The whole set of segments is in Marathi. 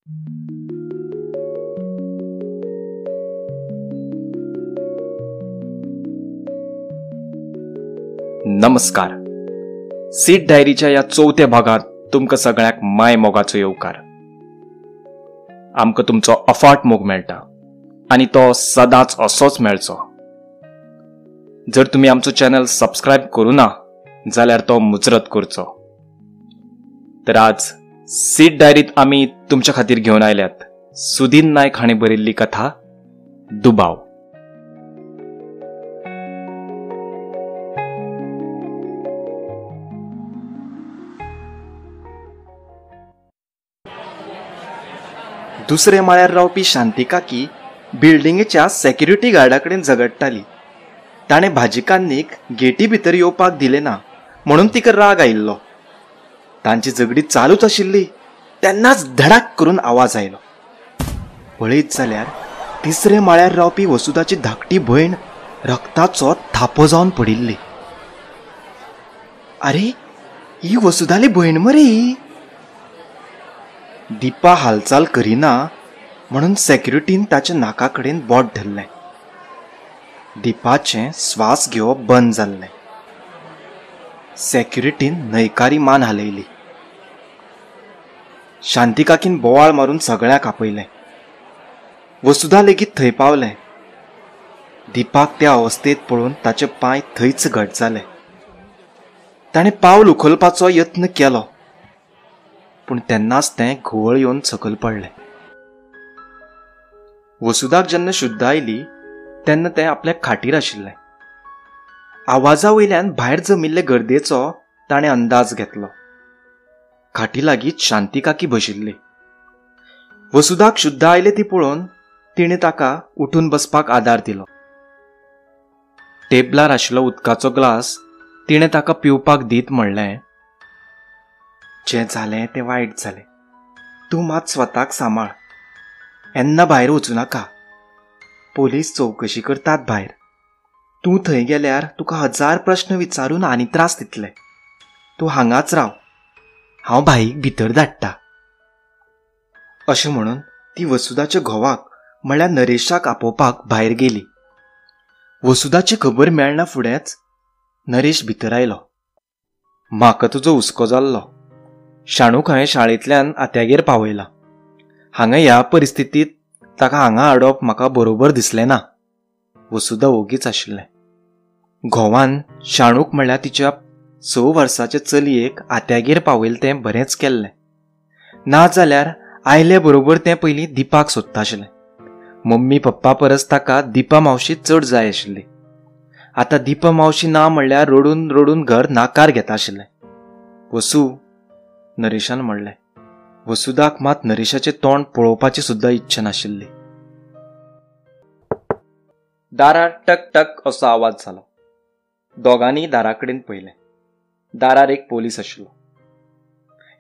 नमस्कार. सीट डायरीच्या या 4थ्या भागात तुमकां सगळ्याक माय मोगाचो येवकार. आमकां तुमचो अफाट मोग मेळटा आनी तो सदांच असोच मेळचो. जर तुम्ही आमचो चॅनल सबस्क्रायब करूना जाल्यार तो मुजरत करचो. तर आज सीट डायरीत आमी तुमच्या खातीर घेवन आयल्यात सुदीन नायक हाणें बरयल्ली कथा दुबाव. दुसरे माळ्यार रावपी शांती काकी बिल्डिंगेच्या सेक्युरिटी गार्डाकडेन झगडटाली. ताणें भाजीकान्नीक गेटी भितर येवपाक दिले ना म्हणून तिका राग आयिल्लो. तांची झगडी चालूच आशिल्ली तेन्नाच धडाक करून आवाज आयलो. पळयत जाल्यार तिसरे माळ्यार रावपी वसुदाची धाकटी भयण रक्ताचो थापो जावन पडिल्ली. अरे, ही वसुदाली भयण मरे ही. दिपा हालचाल करिना म्हणून सेक्युरिटीन ताच्या नाका कडेन बोट धरलें. दिपाचें स्वास घेवप बंद जाल्लें. सेक्युरिटीन न्हयकारी मान हालयली. शांती काकीन बोवाळ मारून सगळ्याक आपयलें. वसुधा लेगीत थंय पावलें. दिपाक त्या अवस्थेत पळोवन ताचे पांय थंयच घट जाले. ताणें पावल उखलपाचो यत्न केलो पूण तेन्नाच तें घुंवळ येवन सकयल पडलें. वसुधाक जेन्ना शुद्ध आयली तेन्ना तें आपल्या खाटीर आशिल्लें. आवाजा वयल्यान भायर जमिल्ले गर्देचो ताणें अंदाज घेतलो. खाटी लागींच शांती काकी बशिल्ली. वसुधाक शुद्ध आयले ती पळोवन तिणें ताका उठून बसपाक आदार दिलो. टेबलार आशिल्लो उदकाचो ग्लास तिणें ताका पिवपाक दीत म्हणलें, जें जालें तें वायट जालें. तूं मात स्वताक सांबाळ. केन्ना भायर वचूं नाका. पोलीस चवकशी करतात भायर. तूं थंय गेल्यार तुका 1000 प्रश्न विचारून आनी त्रास दितले. तूं हांगाच राव, हांव भाईक भितर धाडटा. अशें म्हणून ती वसुधाच्या घोवाक म्हळ्यार नरेशाक आपोवपाक भायर गेली. वसुधाची खबर मेळना फुडेंच नरेश भितर आयलो. म्हाका तुजो हुस्को जाल्लो. शाणूक हांवें शाळेंतल्यान आत्यागेर पावयला. हांगा ह्या परिस्थितींत ताका हांगा हाडप म्हाका बरोबर दिसलें ना. वसुधा ओगीच आशिल्लें. घोवान शाणूक म्हळ्यार तिच्या 6 वर्साच्या चलयेक आत्यागेर पावयलें तें बरेंच केल्लें. ना जाल्यार आयले बरोबर तें पयलीं दिपाक सोदता आशिल्लें. मम्मी पप्पा परस ताका दिपा मावशी चड जाय आशिल्ली. आतां दिपा मावशी ना म्हणल्यार रडून रडून घर नाकार घेता आशिल्लें. वसू, नरेशान म्हणलें. वसुधाक मात नरेशाचें तोंड पळोवपाची सुद्दां इच्छा नाशिल्ली. दारार टक टक असो आवाज जालो. दोगांनी दाराकडेन पळयलें. दारार एक पोलीस आशिल्लो.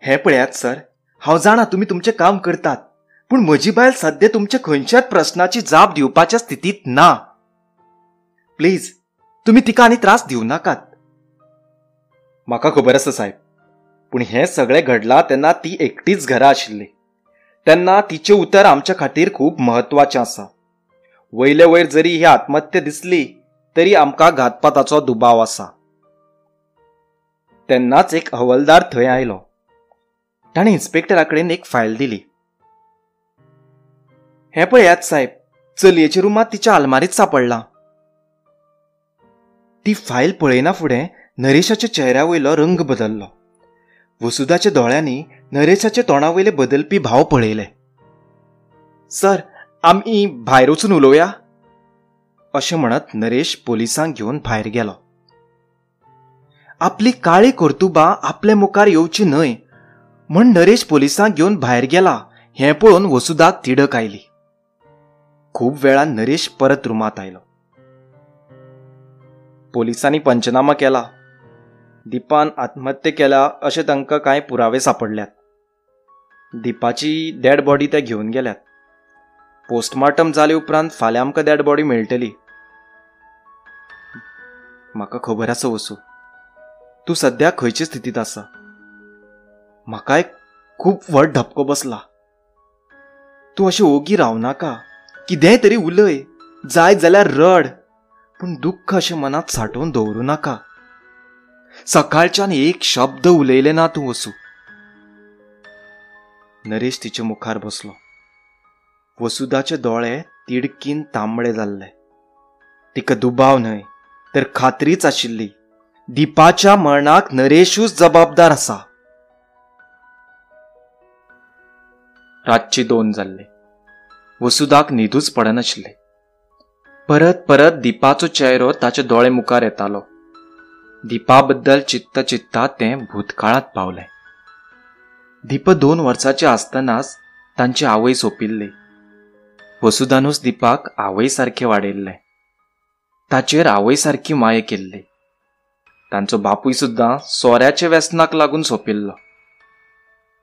हे पळयात सर, हांव जाणा तुमी तुमचें काम करतात पूण म्हजी बायल सद्या तुमच्या खंयच्याच प्रस्नाची जाप दिवपाच्या स्थितीत ना. प्लीज तुमी तिका आनी त्रास दिवं नाकात. म्हाका खबर आसा साहेब, पूण हें सगळें घडलां तेन्ना ती एकटीच घरा आशिल्ली. तेन्ना तिचें उतर आमच्या खातीर खूब म्हत्वाचें आसा. वयले वयर जरी ही आत्महत्या दिसली तरी आमकां घातपाताचो दुबाव आसा. तेन्नाच एक हवलदार थंय आयलो. ताणें इन्स्पेक्टराकडेन एक फायल दिली. हें पळयात साहेब, चलयेच्या रुमांत तिच्या आलमारीत सापडलां. ती फायल पळयना फुडें नरेशाच्या चेहऱ्यावयलो रंग बदल्लो. वसुधाच्या दोळ्यांनी नरेशाच्या तोंडावयले बदलपी भाव पळयले. सर, आमी भायर वचून उलोवया. अशें म्हणत नरेश पोलिसांक घेवन भायर गेलो. आपली काळी कर्तुबां आपले मुखार येवची न्हय म्हण नरेश पोलिसांक घेवन भायर गेला हें पळोवन वसुधाक तिडक आयली. खूब वेळान नरेश परत रुमांत आयलो. पोलिसांनी पंचनामा केला. दिपान आत्महत्या केल्या अशें तांकां कांय पुरावे सापडल्यात. दिपाची डेड बॉडी ते घेवन गेल्यात. पोस्टमार्टम जाले उपरांत फाल्यां आमकां डेड बॉडी मेळटली. म्हाका खबर आसा वसू, तूं सद्या खंयचे स्थितीत आसा. म्हाका एक खूब व्हड धपको बसला. तूं अशें ओगी रावनाका. कितेंय तरी उलय, जाय जाल्यार रड, पूण दुख्ख अशें मनांत सांठोवन दवरूं नाका. सकाळच्यान एक शब्द उलयले ना तूं वसू. नरेश तिचे मुखार बसलो. वसुदाचे दोळे तिडकीन तांबडे जाल्ले. तिका दुबाव न्हय तर खात्रीच आशिल्ली, दिपाच्या मरणाक नरेशूच जबाबदार आसा. रातची 2 जाल्ली. वसुदाक न्हिदूच पडनाशिल्ले. परत परत दिपाचो चेहरो ताचे दोळे मुखार येतालो. दिपा बद्दल चित्त चित्ता तें भूतकाळात पावलें. दीप 2 वर्साचें आसतनाच तांची आवय सोंपिल्ली. वसुदानूच दिपाक आवय सारकें वाडयल्लें. ताचेर आवय सारकी माये केल्ली. तांचो बापूय सुद्दां सोऱ्याच्या व्यसनाक लागून सोंपिल्लो.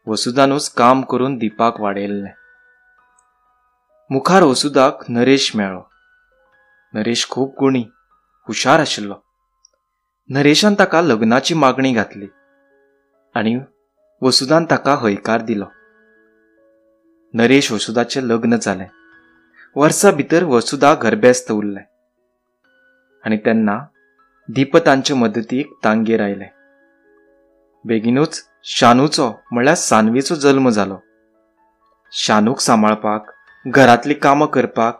वसुदानूच काम करून दिपाक वाडयल्लें. मुखार वसुदाक नरेश मेळ्ळो. नरेश खूब गुणी, हुशार आशिल्लो. नरेशान ताका लग्नाची मागणी घातली आनी वसुदान ताका हयकार दिलो. नरेश वसुदाचें लग्न जालें. वर्सा भितर वसुदा घरबेस्त उरलें. आनी तेन्ना दीप तांचे मदतीक तांगेर आयलें. बेगीनूच शानूचो म्हळ्यार सानवीचो जल्म जालो. शानूक सांबाळपाक, घरांतलीं कामां करपाक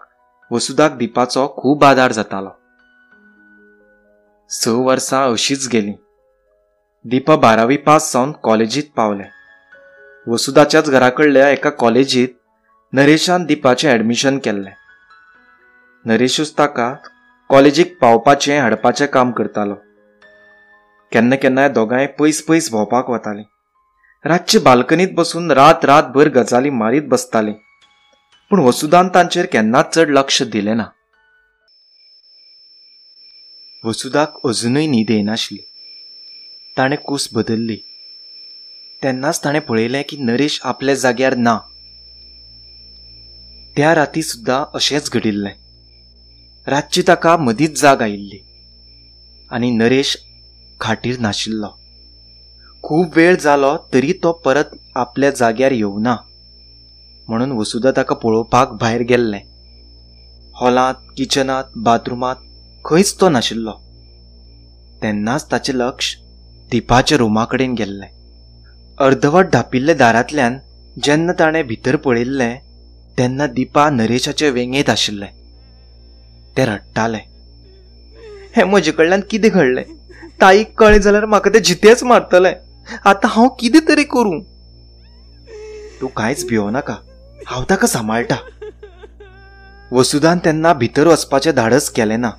वसुदाक दिपाचो खूब आदार जातालो. 6 वर्सां अशींच गेलीं. दीपा 12वी पास जावन कॉलेजींत पावलें. वसुदाच्याच घराकडल्या एका कॉलेजींत नरेशान दिपाचें ऍडमिशन केल्लें. नरेशूच ताका कॉलेजीक पावपाचें हाडपाचें काम करतालो. केन्ना केन्नाय दोगांय पयस पयस भोंवपाक वतालीं. रातचे बाल्कनींत बसून रात रातभर गजाली मारीत बसतालीं. पूण वसुदान तांचेर केन्नाच चड लक्ष दिलें ना. वसुदाक अजुनूय न्हीद येनाशिल्ली. ताणें कूस बदल्ली. तेन्नाच ताणें पळयलें की नरेश आपल्या जाग्यार ना. त्या राती सुद्दां अशेंच घडिल्लें. रातची ताका मदींच जाग आयिल्ली आनी नरेश खाटीर नाशिल्लो. खूब वेळ जालो तरी तो परत आपल्या जाग्यार येवना. म्हणून वसुदा ताका पळोवपाक भायर गेल्लें. हॉलांत, किचनांत, बाथरुमांत खंयच तो नाशिल्लो. तेन्नाच ताचें लक्ष दिपाच्या रुमा कडेन गेल्लें. अर्दवट धांपिल्ल्या दारांतल्यान जेन्ना ताणें भितर पळयल्लें तेन्ना दीपा नरेशाचे वेंगेत आशिल्लें. तें रडटालें. हें म्हजे कडल्यान कितें घडलें? ताईक कळ्ळें जाल्यार म्हाका तें जितेच मारतलें. आतां हांव कितें तरी करूं? तूं कांयच भिवनाका, हांव ताका सांबाळटा. वसुदान तेन्ना भितर वचपाचें धाडस केलें ना.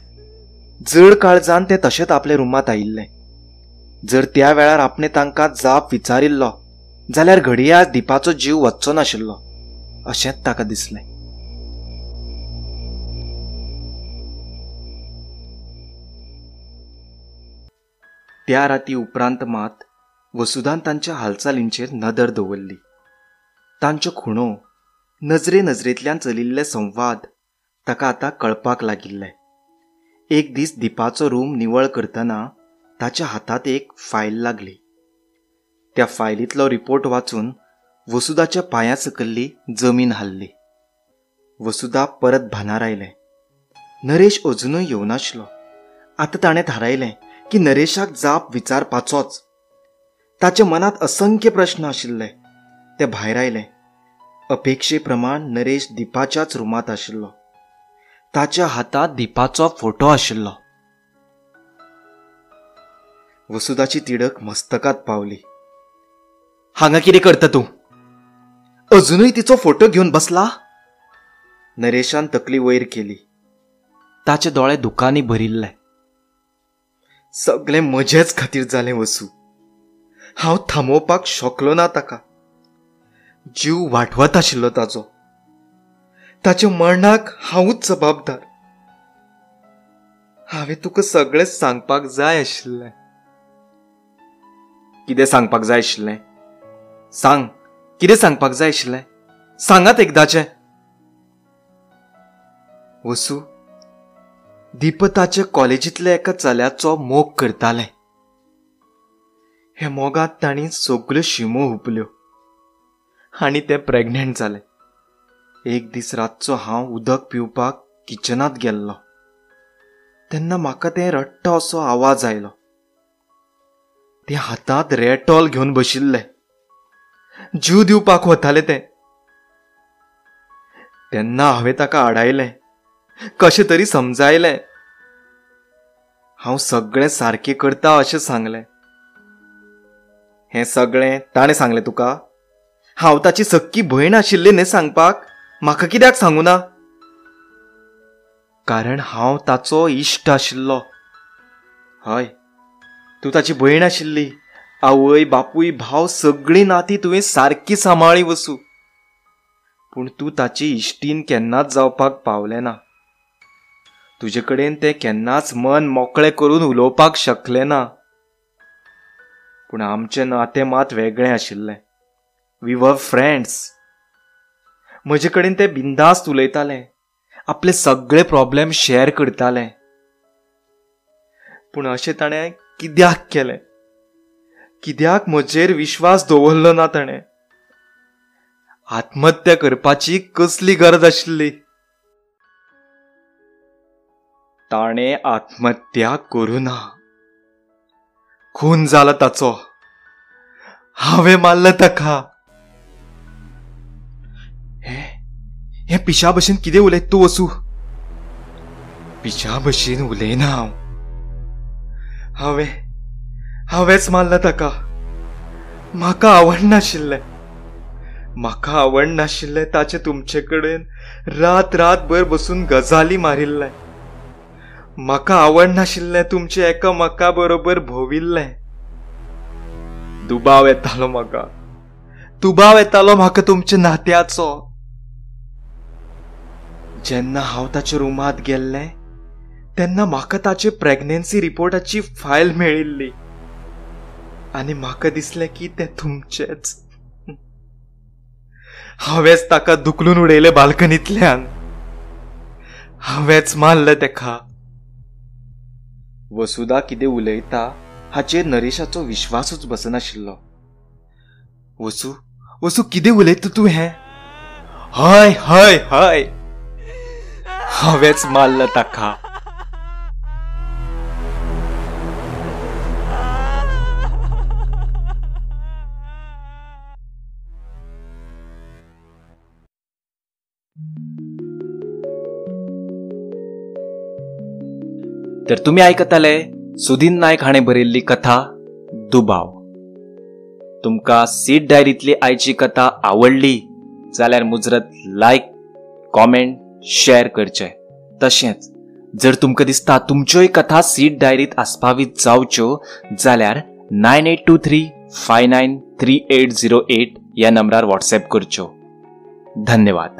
जड काळजान तें तशेंच आपल्या रुमांत आयिल्लें. जर त्या वेळार आपणें तांकां जाप विचारिल्लो जाल्यार घडये दिपाचो जीव वचचो नाशिल्लो अशेंच ताका दिसलें. त्या राती उपरांत मात वसुदान तांच्या हालचालींचेर नदर दवरली. तांच्यो खुणो, नजरे नजरेंतल्यान चलिल्ले संवाद ताका आतां कळपाक लागिल्ले. एक दीस दिपाचो रूम निवळ करतना ताच्या हातांत एक फायल लागली. त्या फायलींतलो रिपोर्ट वाचून वसुदाच्या पांया सकयल्ली जमीन हाल्ली. वसुदा परत भानार आयलें. नरेश अजुनूय येवनाशिल्लो. आतां ताणें थारायलें की नरेशाक जाप विचारपाचोच. ताच्या मनांत असंख्य प्रश्न आशिल्ले. ते भायर आयले. अपेक्षे प्रमाण नरेश दिपाच्याच रुमांत आशिल्लो. ताच्या हातांत दिपाचो फोटो आशिल्लो. वसुदाची तिडक मस्तकात पावली. हांगा कितें करता तूं? अजुनूय तिचो फोटो घेवन बसला? नरेशान तकली वयर केली. ताचे दोळे दुखांनी भरिल्ले. सगळें म्हजेच खातीर जालें वसू. हांव थांबोवपाक शकलो ना ताका. जीव वाटवत आशिल्लो ताचो. ताच्या मरणाक हांवूच जबाबदार. हांवें तुका सगळें सांगपाक जाय आशिल्लें. कितें सांगपाक जाय आशिल्लें? सांग, कितें सांगपाक जाय आशिल्लें? सांगात एकदाचें. वसू, दीप ताच्या कॉलेजींतल्या एका चल्याचो मोग करतालें. हे मोगांत तांणी सगल्यो शिमो हुपल्यो आनी तें प्रेग्नंट जालें. एक दीस रातचो हांव उदक पिवपाक किचनात गेल्लो तेन्ना म्हाका तें रट्ट असो आवाज आयलो. ते हातांत रेटॉल घेवन बशिल्ले, जीव दिवपाक वताले ते. तेन्ना हांवें ताका आडायलें, कशें तरी समजायलें. हांव सगळें सारकें करता अशें सांगलें. हें सगळें ताणें सांगलें तुका? हांव ताची सक्की भयण आशिल्ली न्ही सांगपाक, म्हाका कित्याक सांगूना? कारण हांव ताचो इश्ट आशिल्लो. हय, तूं ताची भयण आशिल्ली. आवय बापूय भाव सगळीं नातीं तुवें सारकी सांबाळ्ळी वसू. पूण तूं ताची इश्टीण केन्नाच जावपाक पावलें ना. तुजे कडेन तें केन्नाच मन मोकळें करून उलोवपाक शकलें ना. पूण आमचें नातें मात वेगळें आशिल्लें. We were friends. म्हजे कडेन ते बिंदास्त उलयताले, आपले सगळे प्रॉब्लेम शेअर करताले. पूण अशें ताणें कित्याक केलें? कित्याक म्हजेर विश्वास दवरलो ना ताणें? आत्महत्या करपाची कसली गरज आशिल्ली? ताणें आत्महत्या करुना. खून जाला ताचो. हांवें मारलं ताका. हे पिशा भशेन कितें उलयता तूं वसू? पिशा भशेन उलयना हांव. हांवेंच मारलं ताका. म्हाका आवडनाशिल्लें. म्हाका आवडनाशिल्लें ताचे तुमचे कडेन रात रातभर बसून गजाली मारिल्ले. म्हाका आवडनाशिल्लें तुमचे एकामेका बरोबर भोविल्लें. दुबाव येतालो म्हाका. दुबाव येतालो म्हाका तुमच्या नात्याचो. जेन्ना हांव ताच्या रुमांत गेल्लें तेन्ना म्हाका ताचे प्रेग्नन्सी रिपोर्टाची फायल मेळिल्ली आनी म्हाका दिसलें की तें तुमचेंच. हांवेंच ताका दुखलून उडयलें बाल्कनींतल्यान. हांवेंच मारलें तेका. वसुधा कितें उलयता हाचेर नरेशाचो विश्वासूच बसनाशिल्लो. वसू कितें उलयता तूं हें? हय हय हय, हांवेंच मारलं ताका. तर तुम्ही ऐकताले सुदीन नायक हाणें बरयल्ली कथा दुबाव. तुमकां सीड डायरींतली आयची कथा आवडली जाल्यार मुजरत लायक, कॉमेंट, शेअर करचें. तशेंच जर तुमकां दिसता तुमच्योय कथा सीड डायरींत आस्पावीत जावच्यो जाल्यार 9823593808 ह्या नंबरार व्हॉट्सॲप करच्यो. धन्यवाद.